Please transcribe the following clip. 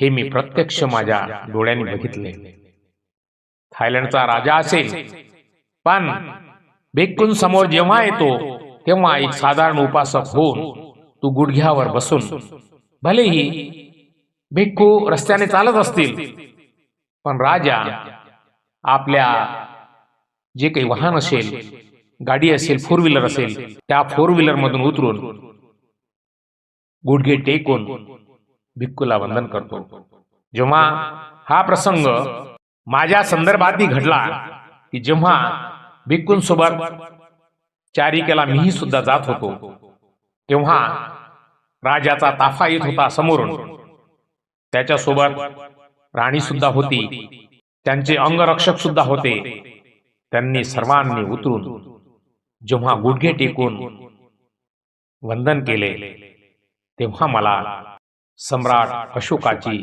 हे मी प्रत्यक्ष माझ्या डोळ्यांनी बघितले. थायलंडचा राजा असेल, पण भिक्खूंसमोर जेव्हा येतो तेव्हा एक साधारण उपासक होऊन तू गुडघ्यावर बसून, भलेही भिक्खू रस्त्याने चालत असतील, पण राजा आपल्या जे काही वाहन असेल, गाडी असेल, फोर व्हीलर असेल, त्या फोर व्हीलर मधून उतरून गुडघे टेकून भिक्खूला वंदन करतो. जेव्हा हा प्रसंग माझ्या संदर्भातही घडला की जेव्हा भिक्खूंसोबत चारिकेला मीही सुद्धा जात होतो, तेव्हा राजाचा ताफा येत होता समोरून. त्याच्यासोबत राणी सुद्धा होती, त्यांचे अंगरक्षक सुद्धा होते. त्यांनी सर्वांनी उतरून जेव्हा गुडघे टेकून वंदन केले, तेव्हा मला सम्राट अशोकाची